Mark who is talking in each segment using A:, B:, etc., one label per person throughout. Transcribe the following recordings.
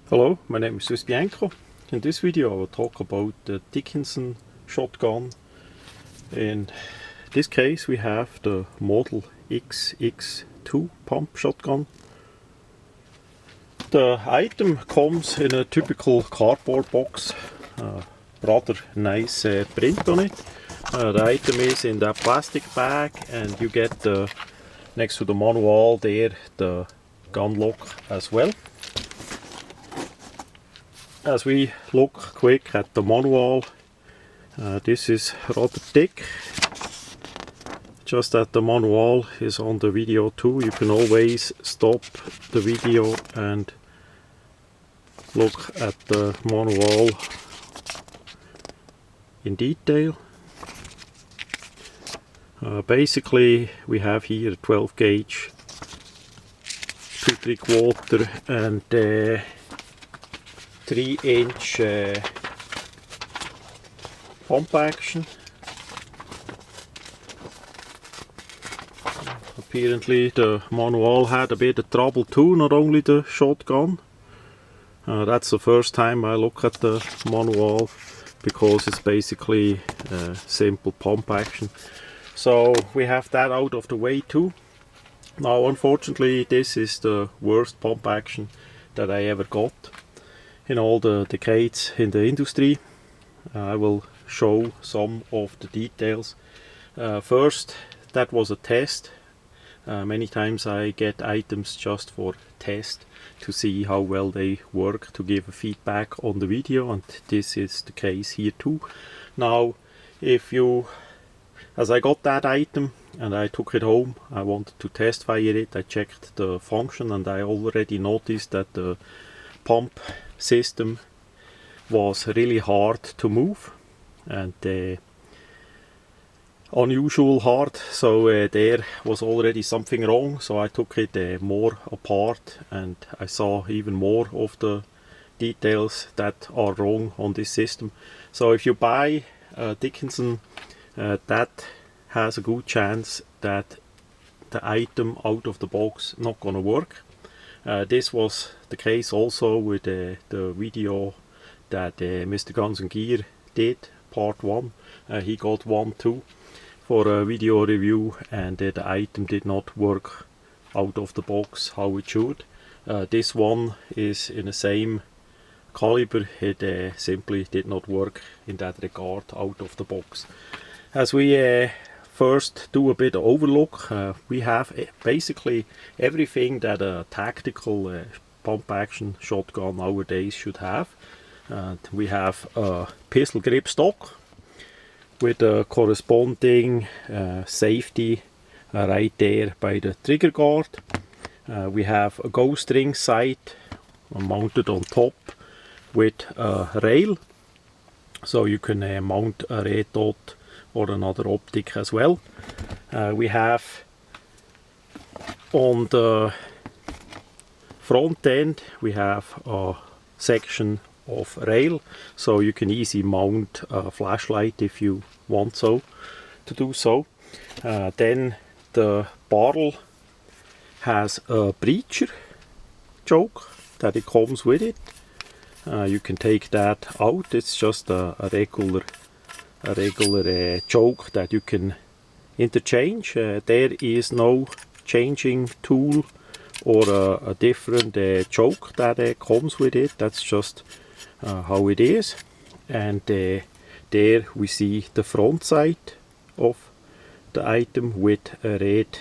A: Hello, my name is Bianco. In this video I will talk about the Dickinson shotgun. In this case we have the model XX2 pump shotgun. The item comes in a typical cardboard box, rather nice print on it. The item is in that plastic bag, and you get next to the manual there the gun lock as well. As we look quick at the manual, this is rather thick. Just that the manual is on the video too. You can always stop the video and look at the manual in detail. Basically we have here a 12 gauge 2-3/4 and 3-inch pump action. Apparently the manual had a bit of trouble too, not only the shotgun. That's the first time I look at the manual, because it's basically simple pump action. So we have that out of the way too. Now unfortunately this is the worst pump action that I ever got in all the decades in the industry. I will show some of the details. First, that was a test. Many times I get items just for test to see how well they work, to give a feedback on the video, and this is the case here too. Now as I got that item and I took it home, I wanted to test fire it. I checked the function and I already noticed that the pump system was really hard to move, and unusual hard, so there was already something wrong. So I took it more apart and I saw even more of the details that are wrong on this system. So if you buy Dickinson, that has a good chance that the item out of the box not gonna work. This was the case also with the video that Mr. Guns and Gear did, part 1. He got 1 too for a video review, and the item did not work out of the box how it should. This one is in the same caliber. It simply did not work in that regard out of the box. As we first do a bit of overlook, we have basically everything that a tactical pump action shotgun nowadays should have. We have a pistol grip stock with a corresponding safety right there by the trigger guard. We have a ghost ring sight mounted on top with a rail, so you can mount a red dot or another optic as well. We have on the front end we have a section of rail, so you can easily mount a flashlight if you want to do so. Then the barrel has a breacher choke that it comes with it. You can take that out. It's just a regular choke that you can interchange. There is no changing tool or a different choke that comes with it. That's just how it is. And there we see the front side of the item with a red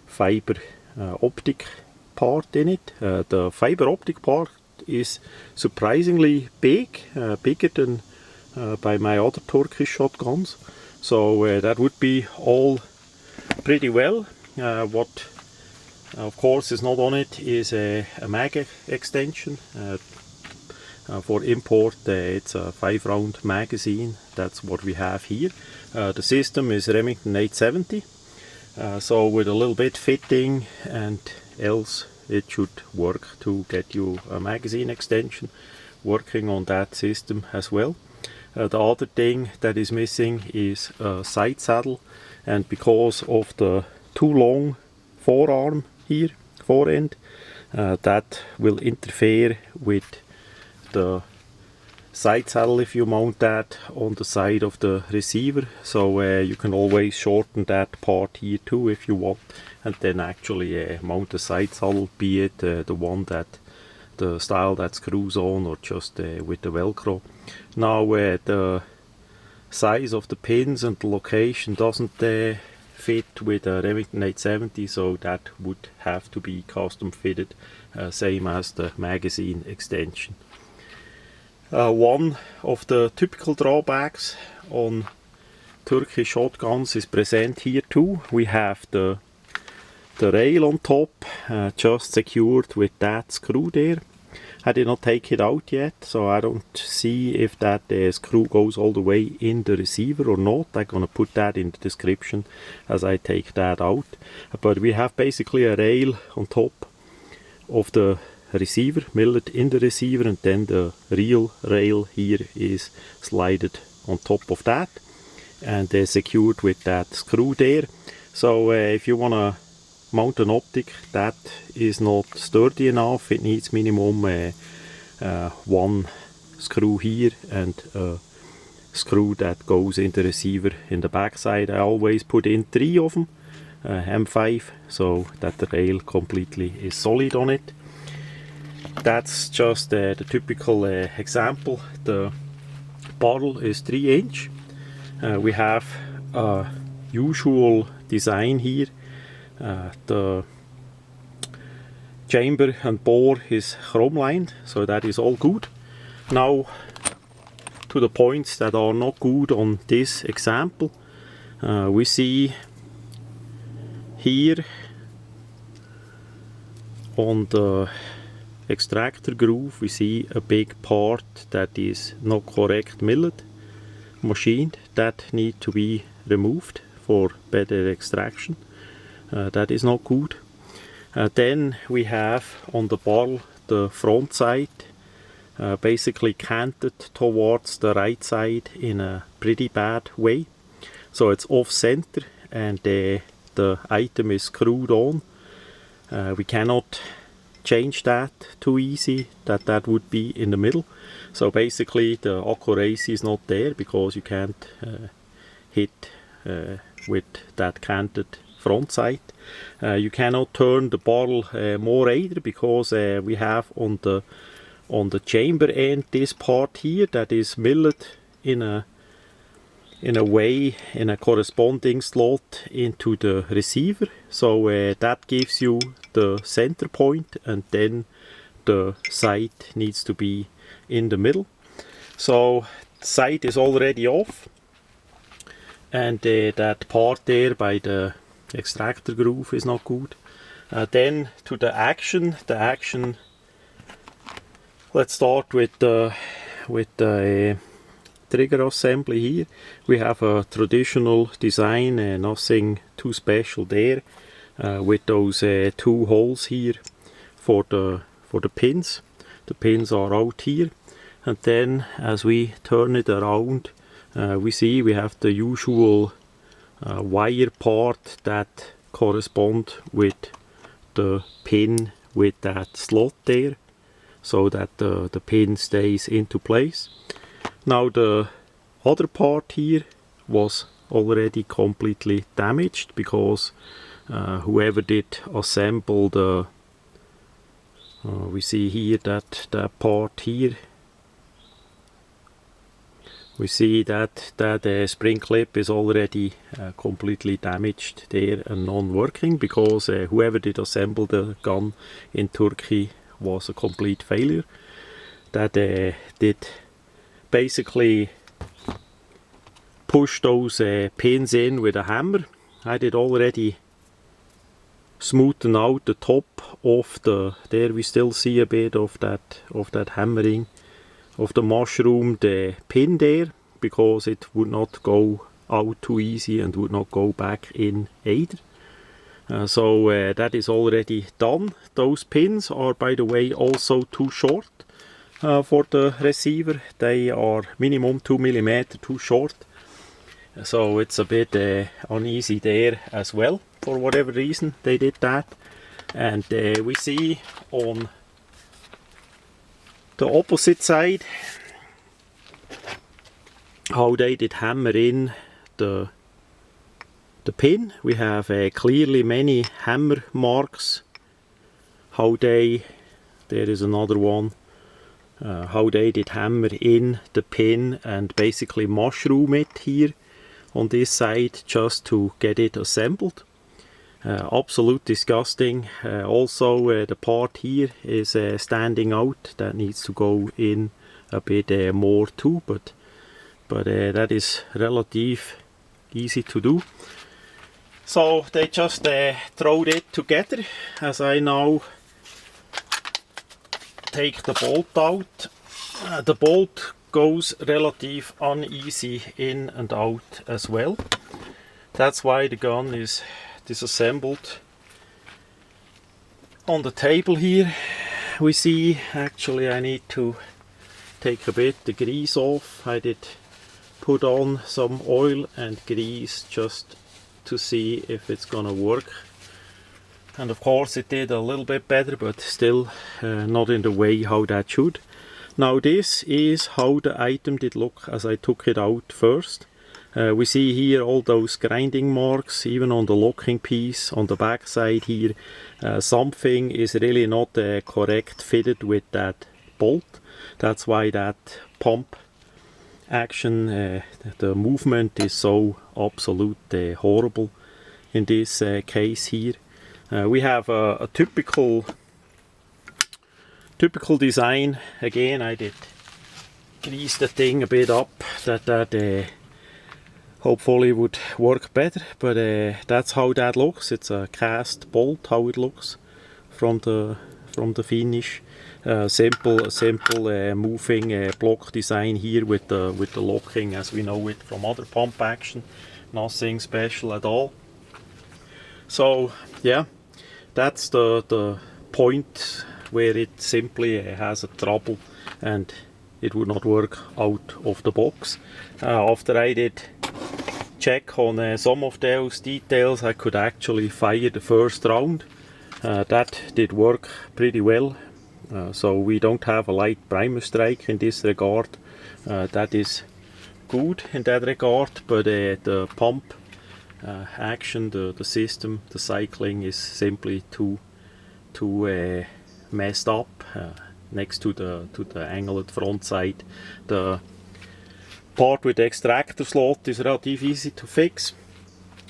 A: fiber optic part in it. The fiber optic part is surprisingly big, bigger than by my other Turkish shotguns, so that would be all pretty well. What of course is not on it is a mag extension. For import it's a 5-round magazine. That's what we have here. The system is Remington 870, so with a little bit fitting and else it should work to get you a magazine extension working on that system as well. The other thing that is missing is a side saddle, and because of the too long forearm here, forend, that will interfere with the side saddle if you mount that on the side of the receiver. So you can always shorten that part here too if you want, and then actually mount the side saddle, be it the one that the style that screws on or just with the velcro. Now the size of the pins and the location doesn't fit with a Remington 870, so that would have to be custom fitted, same as the magazine extension. One of the typical drawbacks on Turkish shotguns is present here too. We have the rail on top, just secured with that screw there. I did not take it out yet, so I don't see if that screw goes all the way in the receiver or not. I'm gonna put that in the description as I take that out. But we have basically a rail on top of the receiver, milled in the receiver, and then the real rail here is slided on top of that, and they're secured with that screw there. So if you wanna mount an optic that is not sturdy enough, it needs minimum one screw here and a screw that goes in the receiver in the back side. I always put in 3 of them, M5, so that the rail completely is solid on it. That's just the typical example. The barrel is 3 inch. We have a usual design here. The chamber and bore is chrome lined, so that is all good. Now to the points that are not good on this example. We see here on the extractor groove, we see a big part that is not correct milled, machined, that need to be removed for better extraction. That is not good. Then we have on the barrel the front side basically canted towards the right side in a pretty bad way. So it's off center and the item is screwed on. We cannot change that too easy, that would be in the middle. So basically the accuracy is not there because you can't hit with that canted front side. You cannot turn the barrel more either because we have on the chamber end this part here that is milled in a way, in a corresponding slot into the receiver. So that gives you the center point, and then the sight needs to be in the middle. So the sight is already off, and that part there by the extractor groove is not good. Then to the action. Let's start with the trigger assembly here. We have a traditional design, nothing too special there, with those 2 holes here for the pins. The pins are out here, and then as we turn it around, we see we have the usual wire part that correspond with the pin with that slot there, so that the pin stays into place. Now the other part here was already completely damaged because whoever did assemble the we see here that part here, we see that spring clip is already completely damaged there and non-working because whoever did assemble the gun in Turkey was a complete failure. That did basically push those pins in with a hammer. I did already smoothen out the top of there we still see a bit of that hammering of the mushroom, the pin there, because it would not go out too easy and would not go back in either. So that is already done. Those pins are, by the way, also too short for the receiver. They are minimum 2 mm too short, so it's a bit uneasy there as well. For whatever reason they did that. And we see on the opposite side how they did hammer in the pin. We have clearly many hammer marks. How there is another one. How they did hammer in the pin and basically mushroom it here on this side just to get it assembled. Absolute disgusting. Also the part here is standing out. That needs to go in a bit more too, but that is relative easy to do. So they just throw it together. As I now take the bolt out, the bolt goes relative uneasy in and out as well. That's why the gun is disassembled. On the table here we see, actually I need to take a bit the grease off. I did put on some oil and grease just to see if it's gonna work, and of course it did a little bit better, but still not in the way how that should. Now this is how the item did look as I took it out first. We see here all those grinding marks, even on the locking piece. On the back side here, something is really not correct fitted with that bolt. That's why that pump action, the movement is so absolute horrible in this case here. We have a typical design. Again, I did grease the thing a bit up that hopefully would work better, but that's how that looks. It's a cast bolt, how it looks from the finish. Simple moving block design here with the locking as we know it from other pump action. Nothing special at all. So yeah, that's the point where it simply has a trouble and it would not work out of the box. After I did check on some of those details, I could actually fire the first round. That did work pretty well. So we don't have a light primer strike in this regard. That is good in that regard, but the pump action, the system, the cycling is simply too messed up. Next to the angled front side, the part with the extractor slot is relatively easy to fix.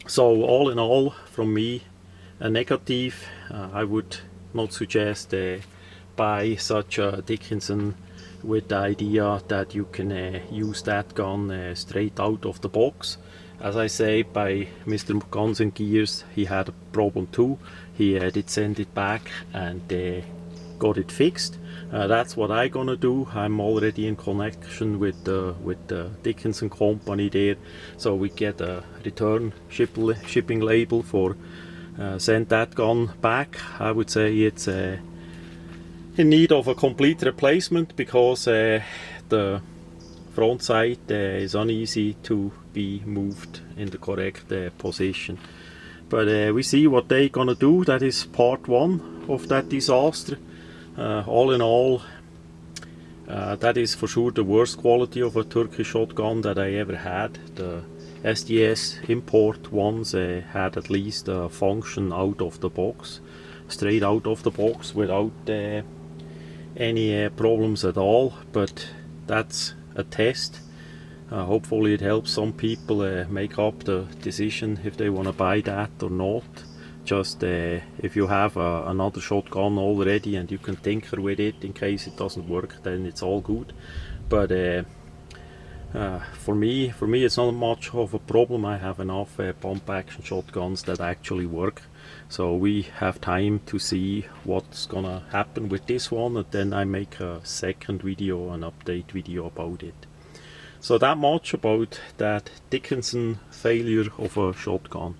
A: So all in all, from me, a negative. I would not suggest buy such a Dickinson with the idea that you can use that gun straight out of the box. As I say, by Mr. Guns and Gears, he had a problem too. He did send it back and got it fixed. That's what I'm gonna do. I'm already in connection with the Dickinson company there, so we get a return shipping label for send that gun back. I would say it's in need of a complete replacement because the front sight is uneasy to be moved in the correct position. But we see what they're gonna do. That is part one of that disaster. All in all, that is for sure the worst quality of a Turkish shotgun that I ever had. The SDS import ones had at least a function out of the box, straight out of the box without any problems at all. But that's a test. Hopefully it helps some people make up the decision if they want to buy that or not. Just if you have another shotgun already and you can tinker with it in case it doesn't work, then it's all good. But for me it's not much of a problem. I have enough pump action shotguns that actually work. So we have time to see what's gonna happen with this one, and then I make a second video, an update video about it. So that much about that Dickinson failure of a shotgun.